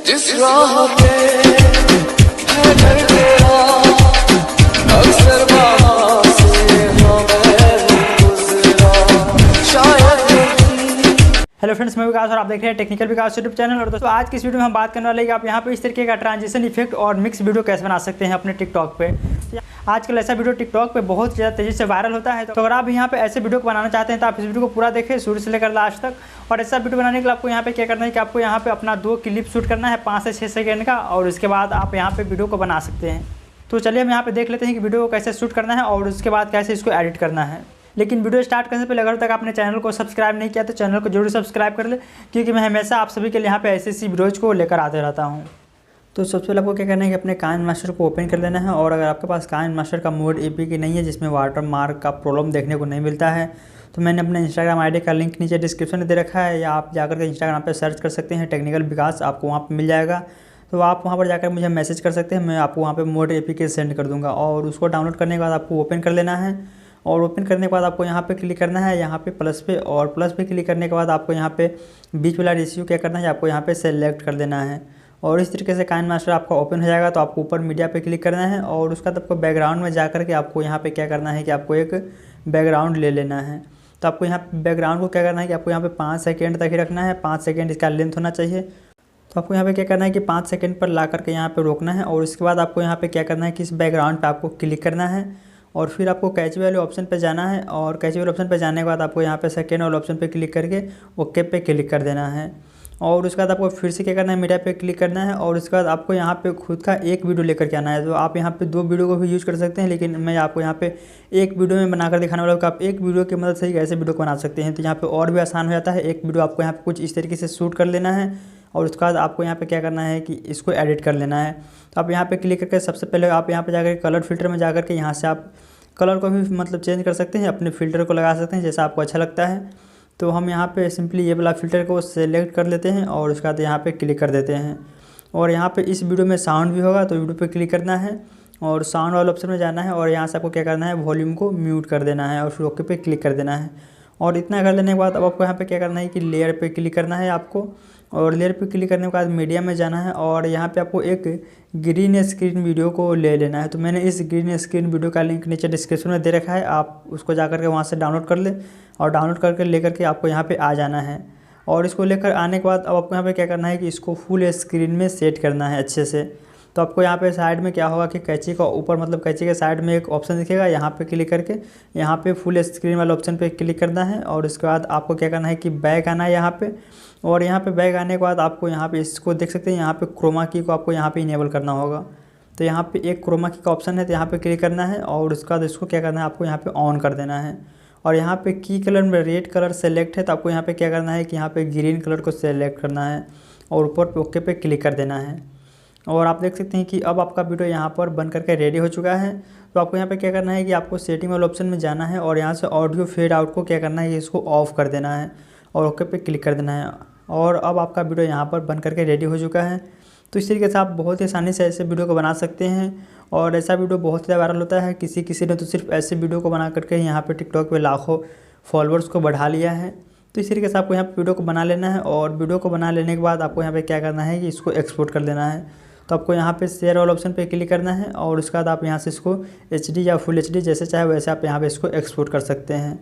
जिस राह पे है घर तेरा, अक्सर वहाँ से हमें गुजरा, शायद हेलो फ्रेंड्स, मैं विकास और आप देख रहे हैं टेक्निकल विकास यूट्यूब चैनल। और दोस्तों आज की इस वीडियो में हम बात करने वाले हैं कि आप यहाँ पे इस तरीके का ट्रांजिशन इफेक्ट और मिक्स वीडियो कैसे बना सकते हैं अपने टिकटॉक पे। आजकल ऐसा वीडियो टिकटॉक पे बहुत ज़्यादा तेज़ी से वायरल होता है। तो अगर आप यहाँ पे ऐसे वीडियो को बनाना चाहते हैं तो आप इस वीडियो को पूरा देखें शुरू से लेकर लास्ट तक। और ऐसा वीडियो बनाने के लिए आपको यहाँ पे क्या करना है कि आपको यहाँ पे अपना 2 क्लिप शूट करना है 5 से 6 सेकेंड का, और उसके बाद आप यहाँ पे वीडियो को बना सकते हैं। तो चलिए हम यहाँ पे देख लेते हैं कि वीडियो को कैसे शूट करना है और उसके बाद कैसे इसको एडिट करना है। लेकिन वीडियो स्टार्ट करने से पहले अगर तक आपने चैनल को सब्सक्राइब नहीं किया तो चैनल को जरूर सब्सक्राइब कर ले, क्योंकि मैं हमेशा आप सभी के लिए यहाँ पे ऐसी वीडियोज़ को लेकर आते रहता हूँ। तो सबसे पहले आपको क्या करना है कि अपने काइन मास्टर को ओपन कर लेना है। और अगर आपके पास काइन मास्टर का मोड APK नहीं है जिसमें वाटर मार्क का प्रॉब्लम देखने को नहीं मिलता है, तो मैंने अपने इंस्टाग्राम ID का लिंक नीचे डिस्क्रिप्शन में दे रखा है, या आप जाकर के इंस्टाग्राम पर सर्च कर सकते हैं टेक्निकल विकास, आपको वहाँ पर मिल जाएगा। तो आप वहाँ पर जाकर मुझे मैसेज कर सकते हैं, मैं आपको वहाँ पे मोड APK सेंड कर दूँगा। और उसको डाउनलोड करने के बाद आपको ओपन कर लेना है। और ओपन करने के बाद आपको यहाँ पे क्लिक करना है, यहाँ पे प्लस पे, और प्लस पे क्लिक करने के बाद आपको यहाँ पे बीच वाला रेशियो क्या करना है, आपको यहाँ पे सेलेक्ट कर देना है। और इस तरीके से काइन मास्टर आपका ओपन हो जाएगा। तो आपको ऊपर मीडिया पे क्लिक करना है, और उसका आपको बैकग्राउंड में जा कर के आपको यहाँ पे क्या करना है कि आपको एक बैकग्राउंड ले लेना है। तो आपको यहाँ बैकग्राउंड को क्या करना है कि आपको यहाँ पे 5 सेकेंड तक ही रखना है, 5 सेकेंड इसका लेंथ होना चाहिए। तो आपको यहाँ पे क्या करना है कि 5 सेकेंड पर ला करके यहाँ पे रोकना है, और उसके बाद आपको यहाँ पे क्या करना है कि इस बैकग्राउंड पे आपको क्लिक करना है, और फिर आपको कैची वाले ऑप्शन पे जाना है। और कैची वाले ऑप्शन पे जाने के बाद आपको यहाँ पे सेकेंड वाले ऑप्शन पे क्लिक करके ओके पे क्लिक कर देना है। और उसके बाद आपको फिर से क्या करना है, मीडिया पे क्लिक करना है, और उसके बाद आपको यहाँ पे खुद का एक वीडियो लेकर के आना है। तो आप यहाँ पे 2 वीडियो को भी यूज़ कर सकते हैं, लेकिन मैं आपको यहाँ पे एक वीडियो में बनाकर दिखाने वाला हूँ कि आप एक वीडियो की मदद से ही कैसे वीडियो को बना सकते हैं। तो यहाँ पे और भी आसान हो जाता है। एक वीडियो आपको यहाँ पे कुछ इस तरीके से शूट कर लेना है, और उसके बाद आपको यहाँ पे क्या करना है कि इसको एडिट कर लेना है। तो आप यहाँ पे क्लिक करके सबसे पहले आप यहाँ पे जाकर कलर फिल्टर में जाकर के यहाँ से आप कलर को भी मतलब चेंज कर सकते हैं, अपने फ़िल्टर को लगा सकते हैं जैसा आपको अच्छा लगता है। तो हम यहाँ पे सिंपली ये वाला फ़िल्टर को सेलेक्ट कर लेते हैं, और उसके बाद यहाँ पे क्लिक कर देते हैं। और यहाँ पे इस वीडियो में साउंड भी होगा, तो वीडियो पे क्लिक करना है और साउंड वाले ऑप्शन में जाना है, और यहाँ से आपको क्या करना है, वॉल्यूम को म्यूट कर देना है, और फिर ओके पे क्लिक कर देना है। और इतना कर लेने के बाद अब आपको यहाँ पे क्या करना है कि लेयर पे क्लिक करना है आपको, और लेयर पे क्लिक करने के बाद मीडिया में जाना है, और यहाँ पे आपको एक ग्रीन स्क्रीन वीडियो को ले लेना है। तो मैंने इस ग्रीन स्क्रीन वीडियो का लिंक नीचे डिस्क्रिप्शन में दे रखा है, आप उसको जाकर के वहाँ से डाउनलोड कर ले, और डाउनलोड करके लेकर के आपको यहाँ पे आ जाना है। और इसको लेकर आने के बाद अब आपको यहाँ पे क्या करना है कि इसको फुल स्क्रीन में सेट करना है अच्छे से। तो आपको यहाँ पे साइड में क्या होगा कि कैंची का ऊपर मतलब कैंची के साइड में एक ऑप्शन दिखेगा, यहाँ पे क्लिक करके यहाँ पे फुल स्क्रीन वाले ऑप्शन पे क्लिक करना है। और उसके बाद आपको क्या करना है कि बैक आना है यहाँ पे, और यहाँ पे बैक आने के बाद आपको यहाँ पे इसको देख सकते हैं, यहाँ पे क्रोमा की को आपको यहाँ पे इनेबल करना होगा। तो यहाँ पे एक क्रोमा की का ऑप्शन है, तो यहाँ पे क्लिक करना है, और उसके बाद इसको क्या करना है, आपको यहाँ पे ऑन कर देना है। और यहाँ पे की कलर में रेड कलर सेलेक्ट है, तो आपको यहाँ पे क्या करना है कि यहाँ पे ग्रीन कलर को सेलेक्ट करना है, और ऊपर पे ओके पे क्लिक कर देना है। और आप देख सकते हैं कि अब आपका वीडियो यहाँ पर बन करके रेडी हो चुका है। तो आपको यहाँ पे क्या करना है कि आपको सेटिंग वाले ऑप्शन में जाना है, और यहाँ से ऑडियो फेड आउट को क्या करना है कि इसको ऑफ कर देना है, और ओके पे क्लिक कर देना है। और अब आपका वीडियो यहाँ पर बन करके रेडी हो चुका है। तो इस तरीके से आप बहुत ही आसानी से ऐसे वीडियो को बना सकते हैं, और ऐसा वीडियो बहुत ज़्यादा वायरल होता है। किसी ने तो सिर्फ ऐसे वीडियो को बना करके यहाँ पे टिकटॉक पे लाखों फॉलोअर्स को बढ़ा लिया है। तो इस तरीके से आपको यहाँ पे वीडियो को बना लेना है, और वीडियो को बना लेने के बाद आपको यहाँ पे क्या करना है कि इसको एक्सपोर्ट कर देना है। तो आपको यहाँ पे शेयर वाला ऑप्शन पे क्लिक करना है, और उसके बाद आप यहाँ से इसको HD या फुल HD जैसे चाहे वैसे आप यहाँ पे इसको एक्सपोर्ट कर सकते हैं।